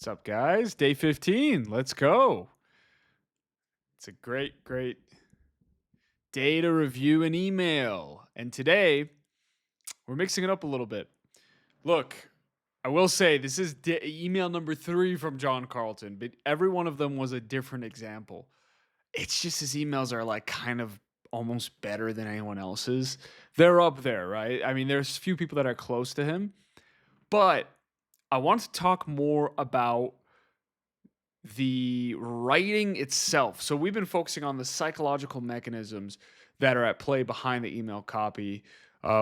What's up, guys? Day 15. Let's go. It's a great day to review an email. And today, we're mixing it up a little bit. Look, I will say this is email number 3 from John Carlton, but every one of them was a different example. It's just his emails are like kind of almost better than anyone else's. They're up there, right? I mean, there's a few people that are close to him, but I want to talk more about the writing itself. So we've been focusing on the psychological mechanisms that are at play behind the email copy.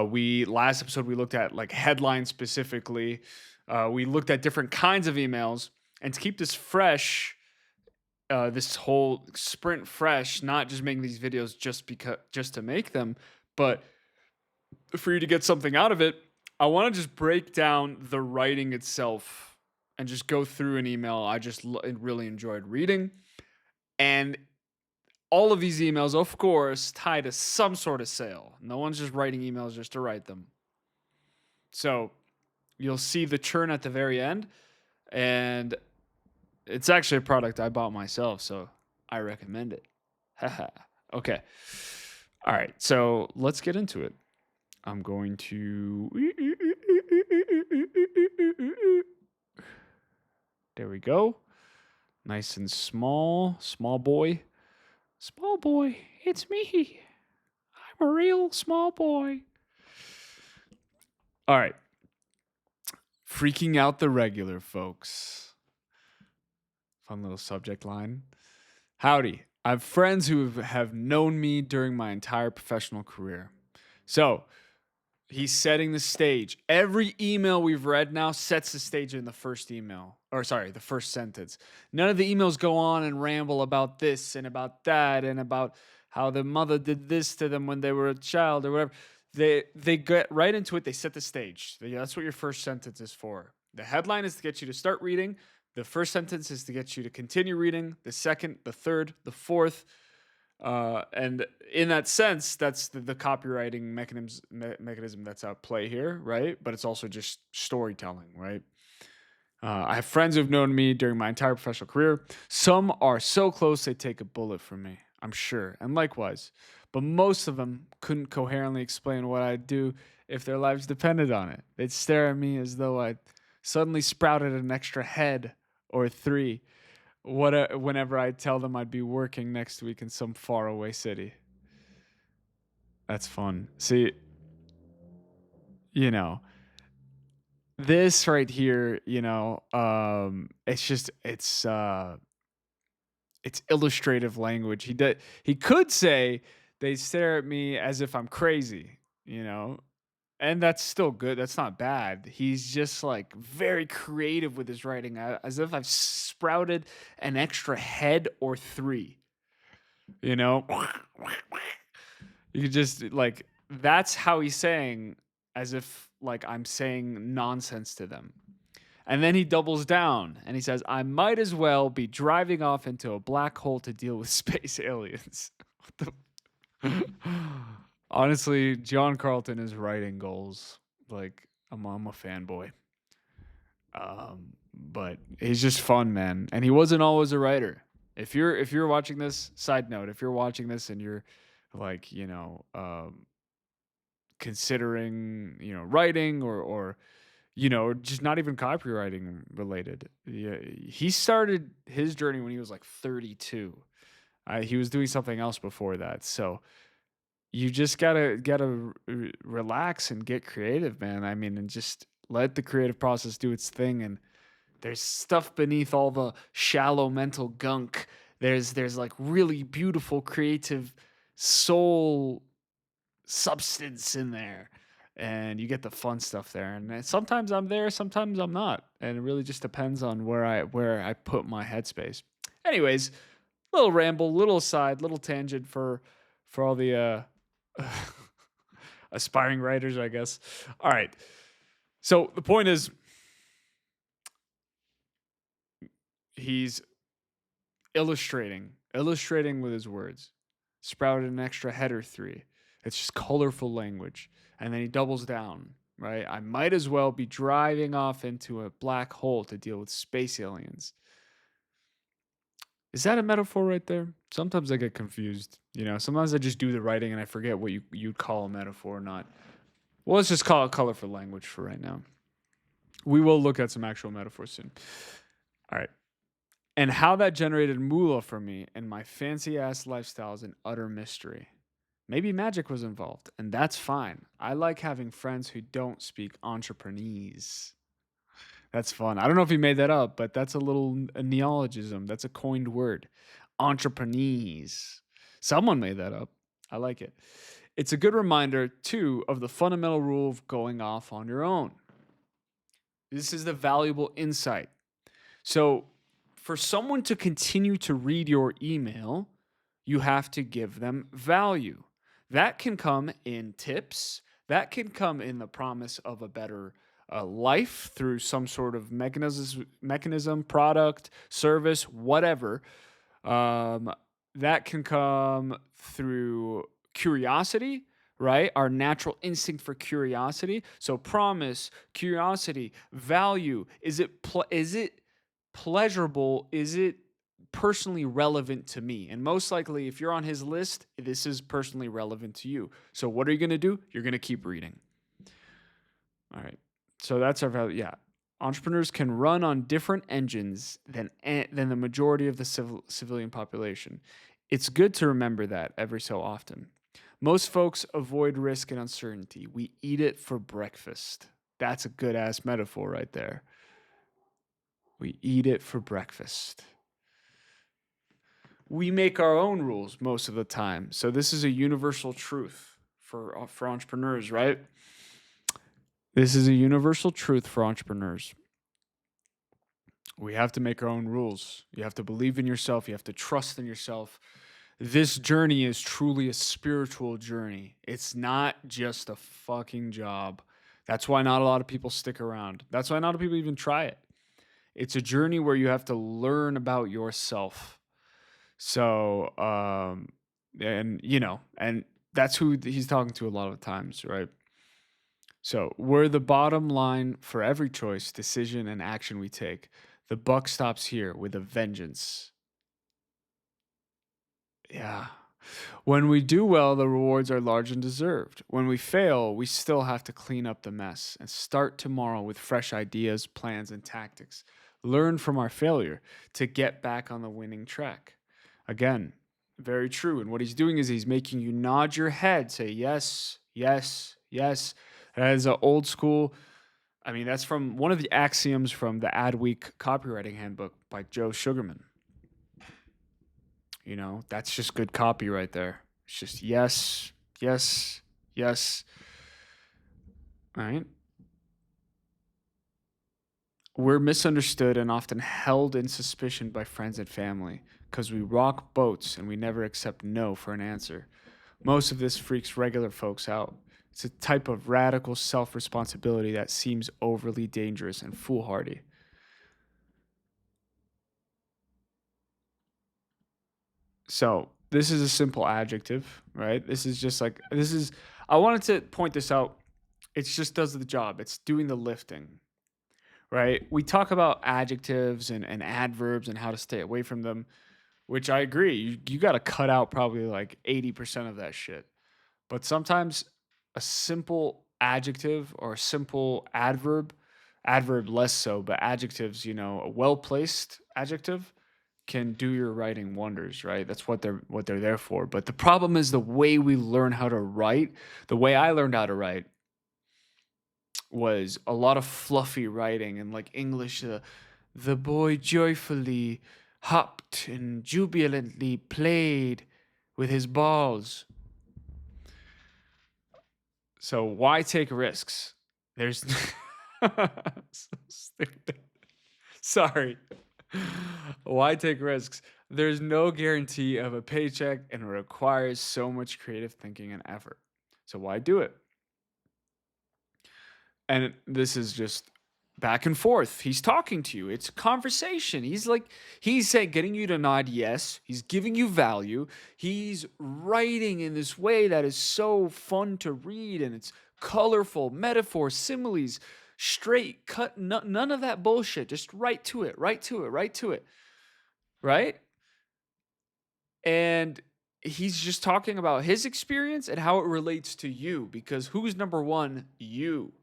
We last episode we looked at like headlines specifically. We looked at different kinds of emails, and to keep this fresh, this whole sprint fresh, not just making these videos just to make them, but for you to get something out of it. I want to just break down the writing itself and just go through an email I just really enjoyed reading. And all of these emails, of course, tie to some sort of sale. No one's just writing emails just to write them. So you'll see the churn at the very end. And it's actually a product I bought myself, so I recommend it. Okay. All right. So let's get into it. I'm going to... There we go. Nice and small. Small boy. Small boy, it's me. I'm a real small boy. All right. Freaking out the regular folks. Fun little subject line. Howdy. I have friends who have known me during my entire professional career. So, he's setting the stage. Every email we've read now sets the stage in the first email. Or sorry, the first sentence. None of the emails go on and ramble about this and about that and about how the mother did this to them when they were a child or whatever. They get right into it. They set the stage. That's what your first sentence is for. The headline is to get you to start reading. The first sentence is to get you to continue reading. The second, the third, the fourth. And in that sense, that's the copywriting mechanism that's at play here, right? But it's also just storytelling, right? I have friends who've known me during my entire professional career. Some are so close they take a bullet for me, I'm sure, and likewise. But most of them couldn't coherently explain what I'd do if their lives depended on it. They'd stare at me as though I'd suddenly sprouted an extra head or 3 whenever I tell them I'd be working next week in some faraway city. That's fun. See, this right here, it's illustrative language. He could say they stare at me as if I'm crazy, and that's still good. That's not bad. He's just like very creative with his writing, as if I've sprouted an extra head or 3. You could just like, that's how he's saying, as if like I'm saying nonsense to them. And then he doubles down and he says, I might as well be driving off into a black hole to deal with space aliens. Honestly, John Carlton is writing goals. Like, I'm a fanboy. But he's just fun, man. And he wasn't always a writer. If you're watching this, side note, if you're watching this and you're like, considering, writing or just not even copywriting related. Yeah, he started his journey when he was like 32. He was doing something else before that. So you just gotta relax and get creative, man. I mean, and just let the creative process do its thing. And there's stuff beneath all the shallow mental gunk. There's like really beautiful creative soul substance in there, and you get the fun stuff there. And sometimes I'm there, sometimes I'm not, and it really just depends on where I put my headspace. Anyways, little ramble, little aside, little tangent for all the aspiring writers, I guess. All right, so the point is, he's illustrating with his words. Sprouted an extra head or 3. It's just colorful language. And then he doubles down. right? I might as well be driving off into a black hole to deal with space aliens. Is that a metaphor right there? Sometimes I get confused. Sometimes I just do the writing and I forget what you'd call a metaphor or not. Well, let's just call it colorful language for right now. We will look at some actual metaphors soon. All right. And how that generated moolah for me and my fancy ass lifestyle is an utter mystery. Maybe magic was involved, and that's fine. I like having friends who don't speak entrepreneurs. That's fun. I don't know if he made that up, but that's a neologism. That's a coined word. Entrepreneurs. Someone made that up. I like it. It's a good reminder, too, of the fundamental rule of going off on your own. This is the valuable insight. So, for someone to continue to read your email, you have to give them value. That can come in tips, that can come in the promise of a better life through some sort of mechanism, product, service, whatever. Um, that can come through curiosity, right? Our natural instinct for curiosity. So promise, curiosity, value. Is it pleasurable? Is it personally relevant to me? And most likely, if you're on his list, this is personally relevant to you. So what are you going to do? You're going to keep reading. All right. So that's our value. Yeah. Entrepreneurs can run on different engines than the majority of the civilian population. It's good to remember that every so often. Most folks avoid risk and uncertainty. We eat it for breakfast. That's a good ass metaphor right there. We eat it for breakfast. We make our own rules most of the time. So this is a universal truth for entrepreneurs, right? This is a universal truth for entrepreneurs. We have to make our own rules. You have to believe in yourself. You have to trust in yourself. This journey is truly a spiritual journey. It's not just a fucking job. That's why not a lot of people stick around. That's why not a lot of people even try it. It's a journey where you have to learn about yourself. So, and that's who he's talking to a lot of times, right? So we're the bottom line for every choice, decision, and action we take. The buck stops here with a vengeance. Yeah. When we do well, the rewards are large and deserved. When we fail, we still have to clean up the mess and start tomorrow with fresh ideas, plans, and tactics. Learn from our failure to get back on the winning track. Again, very true. And what he's doing is he's making you nod your head, say yes, yes, yes. That is an old school. I mean, that's from one of the axioms from the Adweek copywriting handbook by Joe Sugarman. That's just good copy right there. It's just yes, yes, yes. All right. We're misunderstood and often held in suspicion by friends and family because we rock boats and we never accept no for an answer. Most of this freaks regular folks out. It's a type of radical self-responsibility that seems overly dangerous and foolhardy. So this is a simple adjective, right? I wanted to point this out. It just does the job. It's doing the lifting, right? We talk about adjectives and adverbs and how to stay away from them, which I agree. You got to cut out probably like 80% of that shit. But sometimes a simple adjective or a simple adverb less so, but adjectives, a well-placed adjective can do your writing wonders, right? That's what they're there for. But the problem is the way we learn how to write. The way I learned how to write was a lot of fluffy writing and like English. The boy joyfully hopped and jubilantly played with his balls. So why take risks? There's so stupid. Sorry. Why take risks? There's no guarantee of a paycheck and it requires so much creative thinking and effort. So why do it? And this is just back and forth. He's talking to you. It's a conversation. He's saying, getting you to nod yes. He's giving you value. He's writing in this way that is so fun to read and it's colorful metaphors, similes, straight cut, none of that bullshit. Just right to it, right to it, right to it, right? And he's just talking about his experience and how it relates to you, because who's number one? You.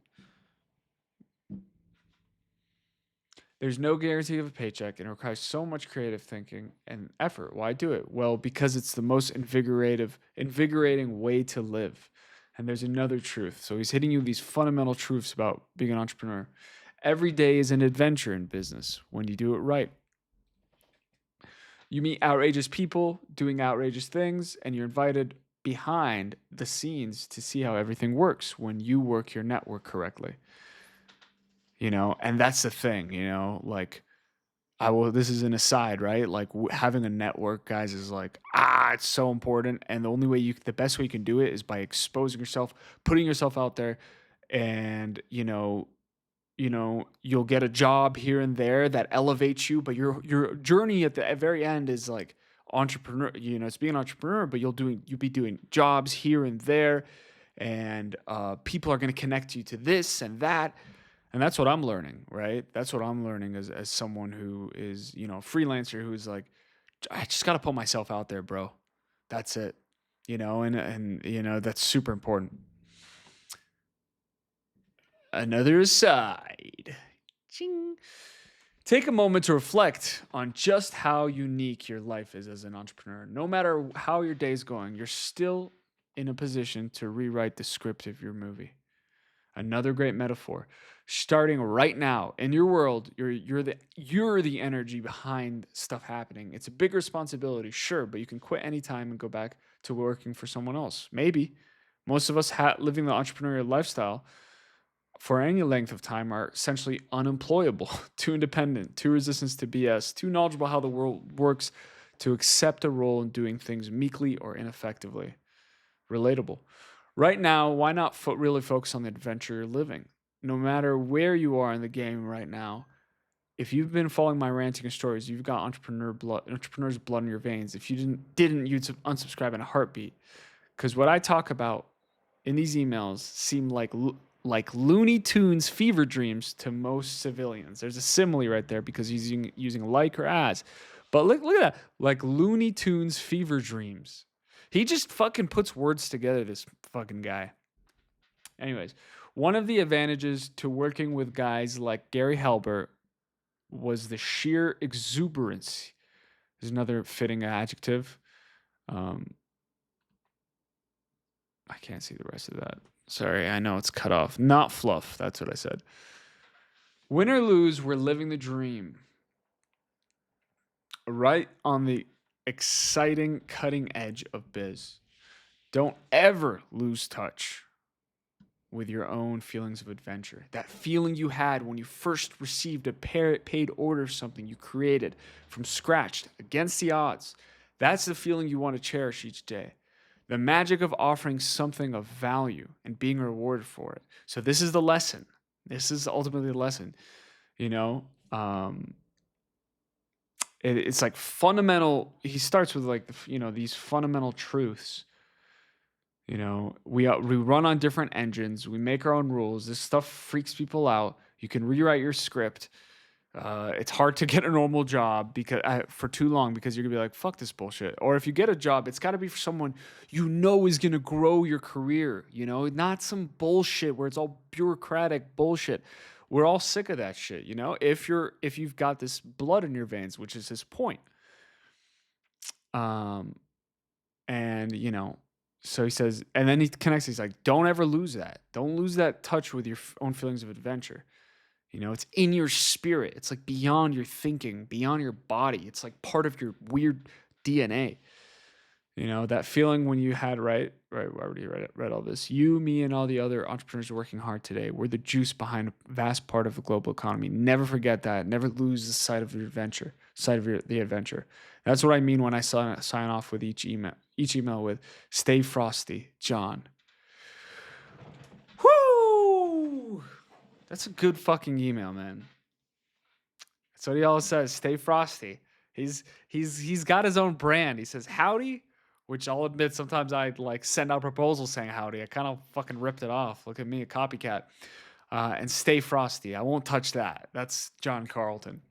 There's no guarantee of a paycheck and it requires so much creative thinking and effort. Why do it? Well, because it's the most invigorating way to live. And there's another truth. So he's hitting you with these fundamental truths about being an entrepreneur. Every day is an adventure in business when you do it right. You meet outrageous people doing outrageous things, and you're invited behind the scenes to see how everything works when you work your network correctly. And that's the thing, like this is an aside, right? Like having a network, guys, is like, it's so important. And the best way you can do it is by exposing yourself, putting yourself out there, and, you'll get a job here and there that elevates you, but your journey at the very end is like entrepreneur, it's being an entrepreneur, but you'll be doing jobs here and there, and people are going to connect you to this and that. And that's what I'm learning, right? That's what I'm learning as someone who is, a freelancer who's like, I just got to put myself out there, bro. That's it. And that's super important. Another aside. Ching. Take a moment to reflect on just how unique your life is as an entrepreneur. No matter how your day's going, you're still in a position to rewrite the script of your movie. Another great metaphor. Starting right now in your world, you're the energy behind stuff happening. It's a big responsibility, sure, but you can quit anytime and go back to working for someone else. Maybe. Most of us living the entrepreneurial lifestyle for any length of time are essentially unemployable, too independent, too resistant to BS, too knowledgeable how the world works to accept a role in doing things meekly or ineffectively. Relatable. Right now, why not really focus on the adventure you're living? No matter where you are in the game right now, if you've been following my ranting and stories, you've got entrepreneur's blood in your veins. If you didn't, you'd unsubscribe in a heartbeat. Because what I talk about in these emails seem like Looney Tunes fever dreams to most civilians. There's a simile right there because he's using like or as. But look at that. Like Looney Tunes fever dreams. He just fucking puts words together, this fucking guy. Anyways, one of the advantages to working with guys like Gary Halbert was the sheer exuberance. There's another fitting adjective. I can't see the rest of that. Sorry, I know it's cut off. Not fluff. That's what I said. Win or lose, we're living the dream. Right on the exciting cutting edge of biz. Don't ever lose touch with your own feelings of adventure. That feeling you had when you first received a paid order of something you created from scratch against the odds. That's the feeling you want to cherish each day. The magic of offering something of value and being rewarded for it. So this is the lesson. This is ultimately the lesson. It's like fundamental. He starts with like these fundamental truths. We run on different engines. We make our own rules. This stuff freaks people out. You can rewrite your script. It's hard to get a normal job for too long because you're gonna be like, fuck this bullshit. Or if you get a job, it's got to be for someone is gonna grow your career. Not some bullshit where it's all bureaucratic bullshit. We're all sick of that shit. If you've got this blood in your veins, which is his point. So he says, and then he connects. He's like, don't ever lose that. Don't lose that touch with your own feelings of adventure. It's in your spirit. It's like beyond your thinking, beyond your body. It's like part of your weird DNA. That feeling when you had, right? I already read all this. You, me, and all the other entrepreneurs working hard today. We're the juice behind a vast part of the global economy. Never forget that. Never lose the sight of your adventure, the adventure. That's what I mean when I sign off with each email with, stay frosty, John. Whoo! That's a good fucking email, man. That's what he always says. Stay frosty. He's got his own brand. He says, howdy which I'll admit sometimes I like send out proposals saying howdy. I kind of fucking ripped it off. Look at me, a copycat. And Stay Frosty. I won't touch that. That's John Carlton.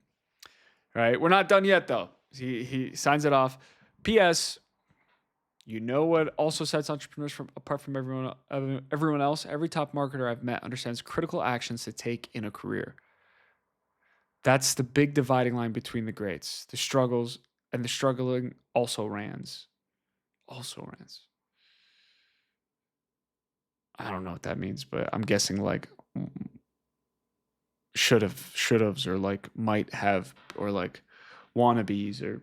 All right, we're not done yet though. He signs it off. P.S. You know what also sets entrepreneurs from apart from everyone else? Every top marketer I've met understands critical actions to take in a career. That's the big dividing line between the greats. The struggles and the struggling also rans. Also rans. I don't know what that means, but I'm guessing like should have's, or like might have, or like wannabes, or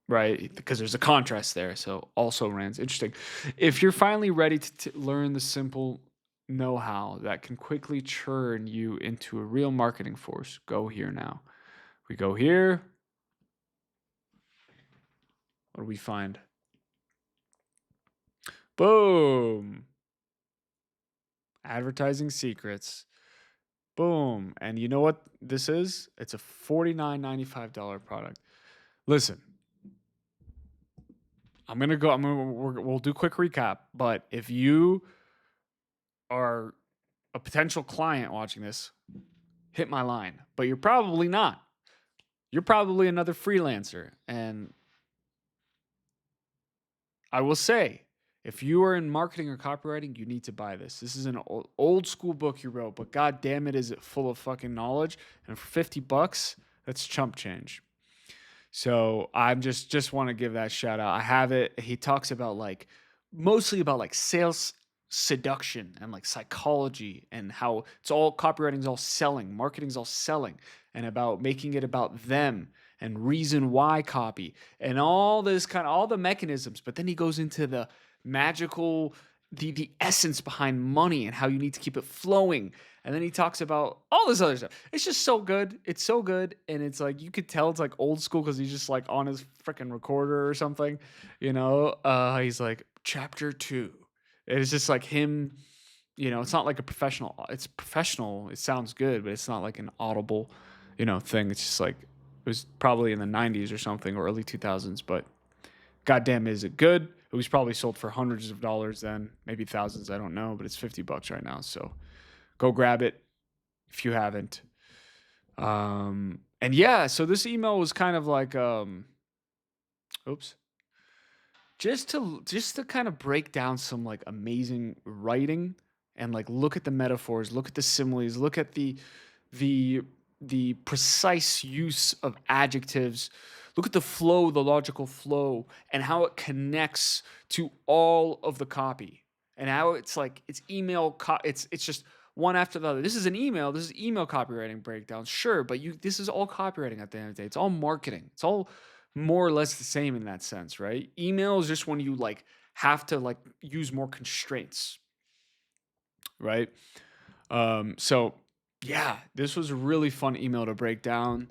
right, because there's a contrast there. So also rans. Interesting. If you're finally ready to learn the simple know-how that can quickly churn you into a real marketing force, go here now. We go here. What do we find? Boom. Advertising secrets. Boom. And you know what this is? It's a $49.95 product. Listen, we'll do a quick recap, but if you are a potential client watching this, hit my line. But you're probably not. You're probably another freelancer. And I will say, if you are in marketing or copywriting, you need to buy this. This is an old school book you wrote, but god damn it, is it full of fucking knowledge. And for $50, that's chump change. So I'm just want to give that shout out. I have it. He talks about like mostly about like sales seduction and like psychology, and how it's all copywriting is all selling, marketing is all selling, and about making it about them and reason why copy and all this kind of all the mechanisms. But then he goes into the magical, the essence behind money and how you need to keep it flowing. And then he talks about all this other stuff. It's just so good. It's so good. And it's like, you could tell it's like old school because he's just like on his freaking recorder or something, you know? He's like, chapter 2. It's just like him, you know, it's not like a professional. It's professional. It sounds good, but it's not like an audible, you know, thing. It's just like, it was probably in the 90s or something, or early 2000s, but goddamn, is it good? It was probably sold for hundreds of dollars then, maybe thousands. I don't know, but it's $50 right now. So go grab it if you haven't. And yeah, so this email was kind of like, oops, just to kind of break down some like amazing writing, and like look at the metaphors, look at the similes, look at the the precise use of adjectives, look at the flow, the logical flow, and how it connects to all of the copy, and how it's like it's it's just one after the other. This is an email. This is email copywriting breakdown, sure, but this is all copywriting at the end of the day. It's all marketing. It's all more or less the same in that sense, right? Email is just when you like have to like use more constraints, right? So yeah, this was a really fun email to break down.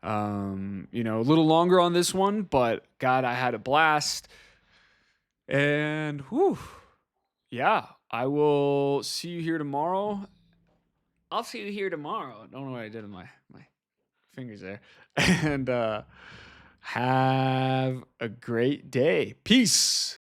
You know, a little longer on this one, but God, I had a blast. And whew, yeah, I will see you here tomorrow. I'll see you here tomorrow. I don't know what I did with my fingers there. And have a great day. Peace.